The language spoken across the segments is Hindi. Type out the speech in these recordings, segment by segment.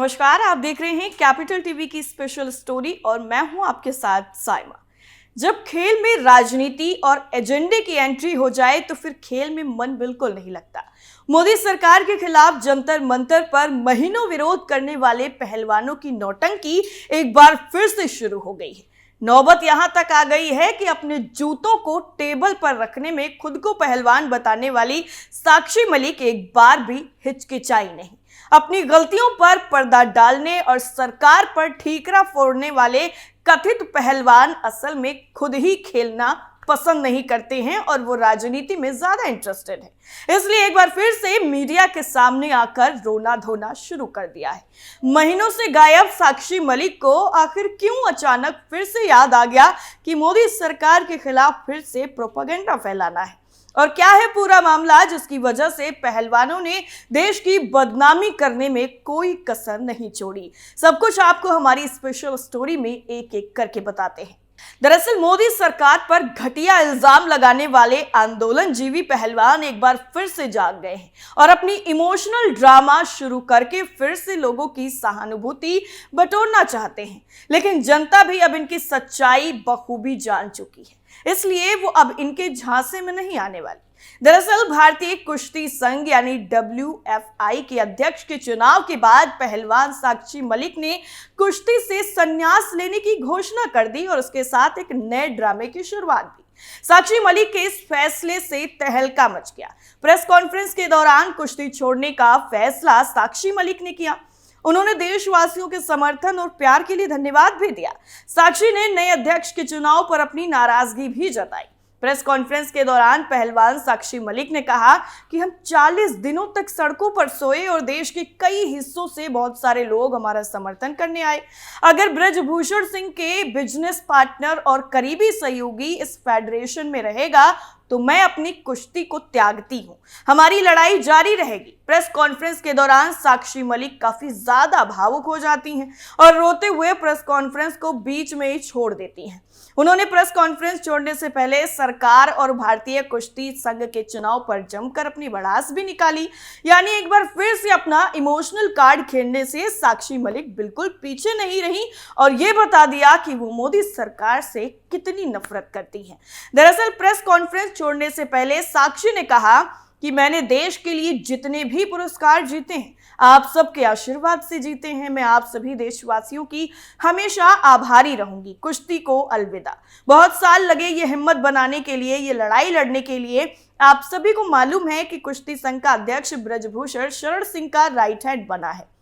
नमस्कार, आप देख रहे हैं कैपिटल टीवी की स्पेशल स्टोरी और मैं हूं आपके साथ साइमा। जब खेल में राजनीति और एजेंडे की एंट्री हो जाए तो फिर खेल में मन बिल्कुल नहीं लगता। मोदी सरकार के खिलाफ जंतर मंतर पर महीनों विरोध करने वाले पहलवानों की नौटंकी एक बार फिर से शुरू हो गई है। नौबत यहां तक आ गई है कि अपने जूतों को टेबल पर रखने में खुद को पहलवान बताने वाली साक्षी मलिक एक बार भी हिचकिचाई नहीं। अपनी गलतियों पर पर्दा डालने और सरकार पर ठीकरा फोड़ने वाले कथित पहलवान असल में खुद ही खेलना पसंद नहीं करते हैं और वो राजनीति में ज्यादा इंटरेस्टेड है। इसलिए एक बार फिर से मीडिया के सामने आकर रोना धोना शुरू कर दिया है। महीनों से गायब साक्षी मलिक को आखिर क्यों अचानक फिर से याद आ गया कि मोदी सरकार के खिलाफ फिर से प्रोपेगेंडा फैलाना है, और क्या है पूरा मामला जिसकी वजह से पहलवानों ने देश की बदनामी करने में कोई कसर नहीं छोड़ी। सब कुछ आपको हमारी स्पेशल स्टोरी में एक एक करके बताते हैं। दरअसल मोदी सरकार पर घटिया इल्जाम लगाने वाले आंदोलनजीवी पहलवान एक बार फिर से जाग गए हैं और अपनी इमोशनल ड्रामा शुरू करके फिर से लोगों की सहानुभूति बटोरना चाहते हैं। लेकिन जनता भी अब इनकी सच्चाई बखूबी जान चुकी है, इसलिए वो अब इनके झांसे में नहीं आने वाली। दरअसल भारतीय कुश्ती संघ यानी WFI के अध्यक्ष के चुनाव के बाद पहलवान साक्षी मलिक ने कुश्ती से संन्यास लेने की घोषणा कर दी और उसके साथ एक नए ड्रामे की शुरुआत भी। साक्षी मलिक के इस फैसले से तहलका मच गया। प्रेस कॉन्फ्रेंस के दौरान कुश्ती छोड़ने का फैसला साक्षी मलिक ने किया। उन्होंने देशवासियों के समर्थन और प्यार के लिए धन्यवाद भी दिया। साक्षी ने नए अध्यक्ष के चुनाव पर अपनी नाराजगी भी जताई। प्रेस कॉन्फ्रेंस के दौरान पहलवान साक्षी मलिक ने कहा कि हम 40 दिनों तक सड़कों पर सोए और देश के कई हिस्सों से बहुत सारे लोग हमारा समर्थन करने आए। अगर ब्रजभूषण सिंह के बिजनेस पार्टनर और करीबी सहयोगी इस फेडरेशन में रहेगा तो मैं अपनी कुश्ती को त्यागती हूं, हमारी लड़ाई जारी रहेगी। प्रेस कॉन्फ्रेंस के दौरान साक्षी मलिक काफी ज्यादा भावुक हो जाती हैं और रोते हुए प्रेस कॉन्फ्रेंस को बीच में ही छोड़ देती हैं। उन्होंने प्रेस कॉन्फ्रेंस छोड़ने से पहले सरकार और भारतीय कुश्ती संघ के चुनाव पर जमकर अपनी भड़ास भी निकाली। यानी एक बार फिर से अपना इमोशनल कार्ड खेलने से साक्षी मलिक बिल्कुल पीछे नहीं रही और ये बता दिया कि वो मोदी सरकार से कितनी नफरत करती हैं। दरअसल प्रेस कॉन्फ्रेंस छोड़ने से पहले साक्षी ने कहा कि मैंने देश के लिए जितने भी पुरस्कार जीते हैं आप सबके आशीर्वाद से जीते हैं। मैं आप सभी देशवासियों की हमेशा आभारी रहूंगी। कुश्ती को अलविदा। बहुत साल लगे ये हिम्मत बनाने के लिए, ये लड़ाई लड़ने के लिए। आप सभी को मालूम है कि कुश्ती संघ का अध्यक्ष ब्रजभूषण शरण सिंह का राइट हैंड बना है।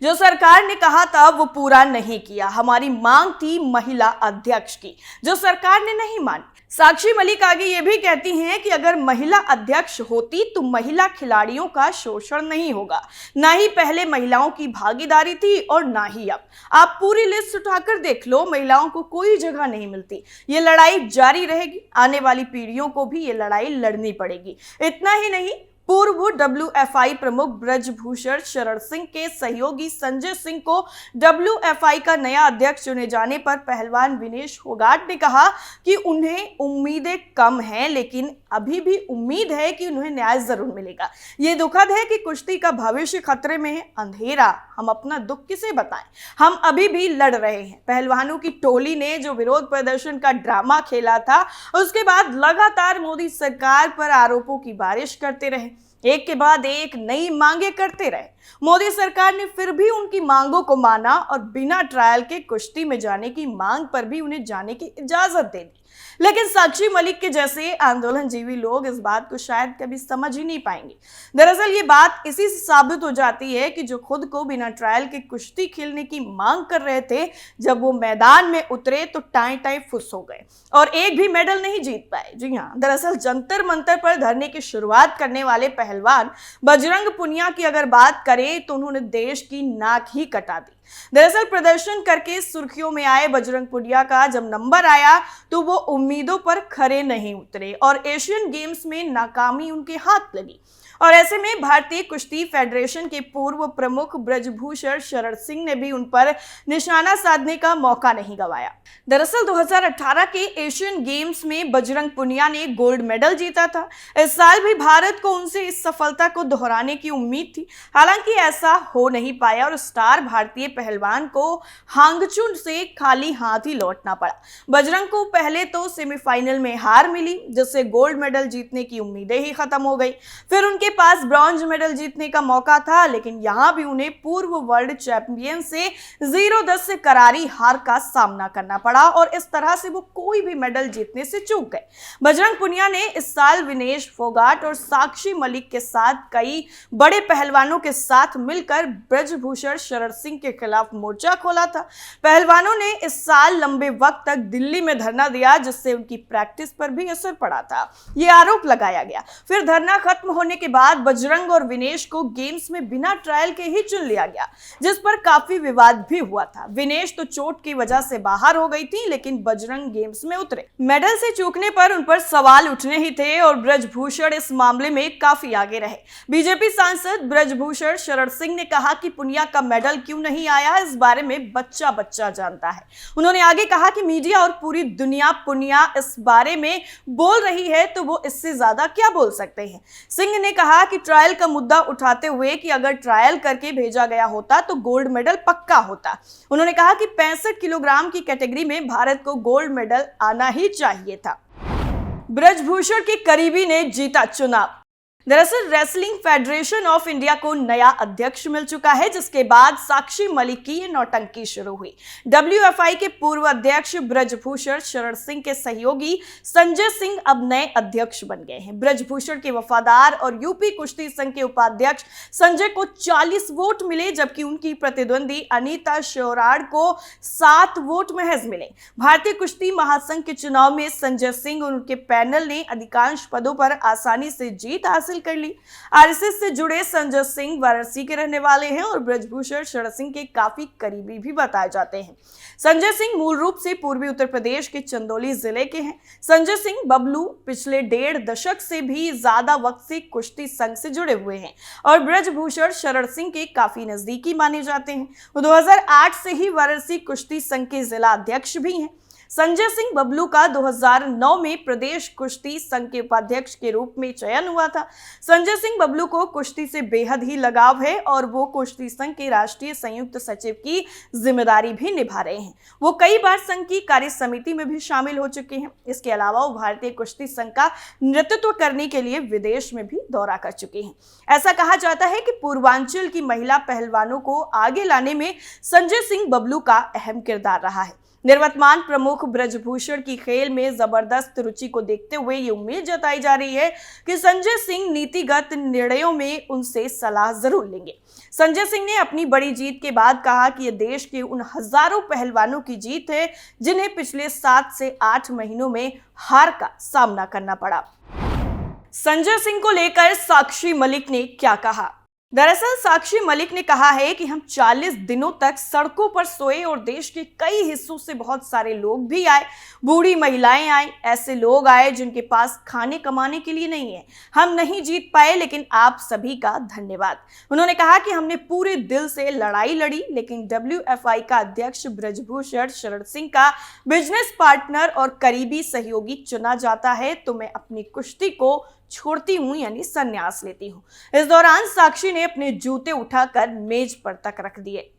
जो सरकार ने कहा था वो पूरा नहीं किया। हमारी मांग थी महिला अध्यक्ष की, जो सरकार ने नहीं मानी। साक्षी मलिक आगे ये भी कहती हैं कि अगर महिला अध्यक्ष होती तो महिला खिलाड़ियों का शोषण नहीं होगा। ना ही पहले महिलाओं की भागीदारी थी और ना ही अब। आप पूरी लिस्ट उठाकर देख लो, महिलाओं को कोई जगह नहीं मिलती। ये लड़ाई जारी रहेगी। आने वाली पीढ़ियों को भी ये लड़ाई लड़नी पड़ेगी। इतना ही नहीं, पूर्व WFI प्रमुख ब्रजभूषण शरण सिंह के सहयोगी संजय सिंह को WFI का नया अध्यक्ष चुने जाने पर पहलवान विनेश फोगाट ने कहा कि उन्हें उम्मीदें कम हैं, लेकिन अभी भी उम्मीद है कि उन्हें न्याय जरूर मिलेगा। ये दुखद है कि कुश्ती का भविष्य खतरे में है। अंधेरा, हम अपना दुख किसे बताएं, हम अभी भी लड़ रहे हैं। पहलवानों की टोली ने जो विरोध प्रदर्शन का ड्रामा खेला था, उसके बाद लगातार मोदी सरकार पर आरोपों की बारिश करते रहे। एक के बाद एक नई मांगे करते रहे। मोदी सरकार ने फिर भी उनकी मांगों को माना और बिना ट्रायल के कुश्ती में जाने की मांग पर भी उन्हें जाने की इजाजत दे दी। लेकिन साक्षी मलिक के जैसे आंदोलनजीवी लोग इस बात को शायद कभी समझ ही नहीं पाएंगे। दरअसल ये बात इसी से साबित हो जाती है कि जो खुद को बिना ट्रायल के कुश्ती खेलने की मांग कर रहे थे, जब वो मैदान में उतरे तो टाई टाई फुस हो गए और एक भी मेडल नहीं जीत पाए। जी हाँ, दरअसल जंतर मंतर पर धरने की शुरुआत करने वाले पहलवान बजरंग पुनिया की अगर बात करें तो उन्होंने देश की नाक ही कटा दी। दरअसल प्रदर्शन करके सुर्खियों में आए बजरंग पुनिया का जब नंबर आया तो वो उम्मीदों पर खरे नहीं उतरे और एशियन गेम्स में नाकामी उनके हाथ लगी। और ऐसे में भारतीय कुश्ती फेडरेशन के पूर्व प्रमुख ब्रजभूषण शरण सिंह ने भी उन पर निशाना साधने का मौका नहीं गंवाया। दरअसल 2018 के एशियन गेम्स में बजरंग पुनिया ने गोल्ड मेडल जीता था। इस साल भी भारत को उनसे इस सफलता को दोहराने की उम्मीद थी, हालांकि ऐसा हो नहीं पाया और स्टार भारतीय पहलवान को हांगचू से खाली हाथ ही लौटना पड़ा। बजरंग को पहले तो सेमीफाइनल में हार मिली, जिससे गोल्ड मेडल जीतने की उम्मीदें ही खत्म हो गई। फिर उनके पास ब्रॉन्ज मेडल जीतने का मौका था, लेकिन यहां भी उन्हें पूर्व वर्ल्ड चैंपियन से 0-10 से करारी हार का सामना करना पड़ा और इस तरह से वो कोई भी मेडल जीतने से चूक गए। बजरंग पुनिया ने इस साल विनेश फोगाट और साक्षी मलिक के साथ कई बड़े पहलवानों के साथ मिलकर ब्रजभूषण शरण सिंह के खिलाफ मोर्चा खोला था। पहलवानों ने इस साल लंबे वक्त तक दिल्ली में धरना दिया, जिससे उनकी प्रैक्टिस पर भी असर पड़ा था, ये आरोप लगाया गया। फिर धरना खत्म होने के बाद बजरंग और विनेश को गेम्स में बिना ट्रायल के ही चुन लिया गया, जिस पर काफी विवाद भी हुआ था। विनेश तो चोट की वजह से बाहर हो गई थी, लेकिन बजरंग गेम्स में उतरे। मेडल से चूकने पर उन पर सवाल उठने ही थे और ब्रजभूषण इस मामले में काफी आगे रहे। बीजेपी सांसद ब्रजभूषण शरण सिंह ने कहा कि पुनिया का मेडल क्यों नहीं आया, इस बारे में बच्चा बच्चा जानता है। उन्होंने आगे कहा कि मीडिया और पूरी दुनिया पुनिया इस बारे में बोल रही है, तो वो इससे ज्यादा क्या बोल सकते हैं। सिंह ने कहा कि ट्रायल का मुद्दा उठाते हुए कि अगर ट्रायल करके भेजा गया होता तो गोल्ड मेडल पक्का होता। उन्होंने कहा कि 65 किलोग्राम की कैटेगरी में भारत को गोल्ड मेडल आना ही चाहिए था। ब्रजभूषण के करीबी ने जीता चुनाव। दरअसल रेसलिंग फेडरेशन ऑफ इंडिया को नया अध्यक्ष मिल चुका है, जिसके बाद साक्षी मलिक की ये नौटंकी शुरू हुई। WFI के पूर्व अध्यक्ष ब्रजभूषण शरण सिंह के सहयोगी संजय सिंह अब नए अध्यक्ष बन गए हैं। ब्रजभूषण के वफादार और यूपी कुश्ती संघ के उपाध्यक्ष संजय को 40 वोट मिले, जबकि उनकी प्रतिद्वंदी अनीता श्योराड को 7 वोट महज मिले। भारतीय कुश्ती महासंघ के चुनाव में संजय सिंह और उनके पैनल ने अधिकांश पदों पर आसानी से जीत हासिल कर ली। आरएसएस से जुड़े संजय सिंह वाराणसी के रहने वाले हैं और ब्रजभूषण शरण सिंह के काफी करीबी भी बताए जाते हैं। संजय सिंह मूल रूप से पूर्वी उत्तर प्रदेश के चंदौली जिले के हैं। संजय सिंह बबलू पिछले 1.5 दशक से भी ज्यादा वक्त से कुश्ती संघ से जुड़े हुए हैं और ब्रजभूषण शरण सिंह के काफी नजदीकी माने जाते हैं। वो 2008 से ही वाराणसी कुश्ती संघ के जिला अध्यक्ष भी हैं। संजय सिंह बबलू का 2009 में प्रदेश कुश्ती संघ के उपाध्यक्ष के रूप में चयन हुआ था। संजय सिंह बबलू को कुश्ती से बेहद ही लगाव है और वो कुश्ती संघ के राष्ट्रीय संयुक्त सचिव की जिम्मेदारी भी निभा रहे हैं। वो कई बार संघ की कार्य समिति में भी शामिल हो चुके हैं। इसके अलावा वो भारतीय कुश्ती संघ का नेतृत्व करने के लिए विदेश में भी दौरा कर चुके हैं। ऐसा कहा जाता है कि पूर्वांचल की महिला पहलवानों को आगे लाने में संजय सिंह बबलू का अहम किरदार रहा है। निवर्तमान प्रमुख ब्रजभूषण की खेल में जबरदस्त रुचि को देखते हुए ये उम्मीद जताई जा रही है कि संजय सिंह नीतिगत निर्णयों में उनसे सलाह जरूर लेंगे। संजय सिंह ने अपनी बड़ी जीत के बाद कहा कि यह देश के उन हजारों पहलवानों की जीत है जिन्हें पिछले 7 से 8 महीनों में हार का सामना करना पड़ा। संजय सिंह को लेकर साक्षी मलिक ने क्या कहा? दरअसल साक्षी मलिक ने कहा है कि हम 40 दिनों तक सड़कों पर सोए और देश के कई हिस्सों से बहुत सारे लोग भी आए, बूढ़ी महिलाएं आई, ऐसे लोग आए जिनके पास खाने कमाने के लिए नहीं है। हम नहीं जीत पाए, लेकिन आप सभी का धन्यवाद। उन्होंने कहा कि हमने पूरे दिल से लड़ाई लड़ी, लेकिन WFI का अध्यक्ष ब्रजभूषण शरण सिंह का बिजनेस पार्टनर और करीबी सहयोगी चुना जाता है तो मैं अपनी कुश्ती को छोड़ती हूं, यानी संन्यास लेती हूं। इस दौरान साक्षी ने अपने जूते उठाकर मेज पर तक रख दिए।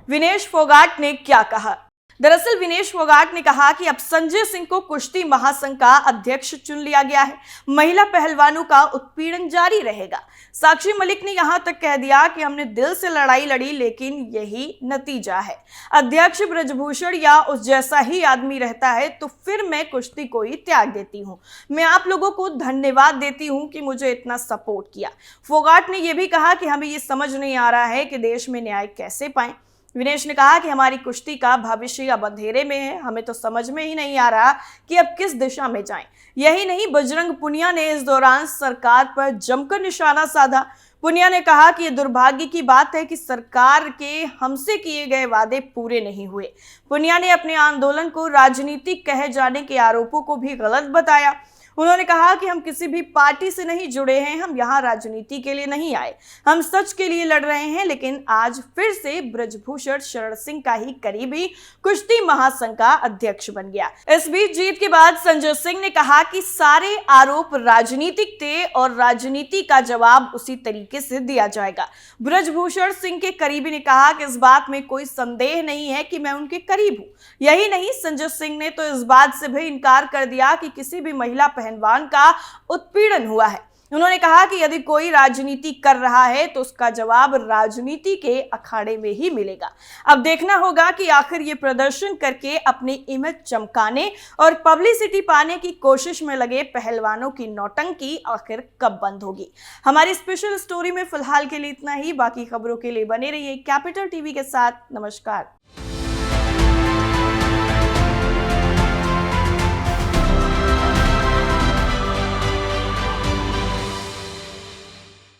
विनेश फोगाट ने क्या कहा? दरअसल विनेश फोगाट ने कहा कि अब संजय सिंह को कुश्ती महासंघ का अध्यक्ष चुन लिया गया है। महिला पहलवानों का उत्पीड़न जारी रहेगा। साक्षी मलिक ने यहां तक कह दिया कि हमने दिल से लड़ाई लड़ी, लेकिन यही नतीजा है। अध्यक्ष ब्रजभूषण या उस जैसा ही आदमी रहता है तो फिर मैं कुश्ती को ही त्याग देती हूं। मैं आप लोगों को धन्यवाद देती हूं कि मुझे इतना सपोर्ट किया। फोगाट ने यह भी कहा कि हमें ये समझ नहीं आ रहा है कि देश में न्याय कैसे पाएं। विनेश ने कहा कि हमारी कुश्ती का भविष्य अब अंधेरे में है, हमें तो समझ में ही नहीं आ रहा कि अब किस दिशा में जाएं। यही नहीं, बजरंग पुनिया ने इस दौरान सरकार पर जमकर निशाना साधा। पुनिया ने कहा कि यह दुर्भाग्य की बात है कि सरकार के हमसे किए गए वादे पूरे नहीं हुए। पुनिया ने अपने आंदोलन को राजनीतिक कहे जाने के आरोपों को भी गलत बताया। उन्होंने कहा कि हम किसी भी पार्टी से नहीं जुड़े हैं, हम यहाँ राजनीति के लिए नहीं आए, हम सच के लिए लड़ रहे हैं। लेकिन आज फिर से ब्रजभूषण शरण सिंह का ही करीबी कुश्ती महासंघ का अध्यक्ष बन गया। इस बीच जीत के बाद संजय सिंह ने कहा कि सारे आरोप राजनीतिक थे और राजनीति का जवाब उसी तरीके से दिया जाएगा। ब्रजभूषण सिंह के करीबी ने कहा कि इस बात में कोई संदेह नहीं है कि मैं उनके करीब हूं। यही नहीं, संजय सिंह ने तो इस बात से भी इनकार कर दिया कि किसी भी महिला पहलवान का उत्पीड़न हुआ है। उन्होंने कहा कि यदि कोई राजनीति कर रहा है तो उसका जवाब राजनीति के अखाड़े में ही मिलेगा। अब देखना होगा कि आखिर ये प्रदर्शन करके अपनी इमेज चमकाने और पब्लिसिटी पाने की कोशिश में लगे पहलवानों की नौटंकी आखिर कब बंद होगी। हमारी स्पेशल स्टोरी में फिलहाल के लिए इतना ही। बाकी खबरों के लिए बने रहिए कैपिटल टीवी के साथ। नमस्कार।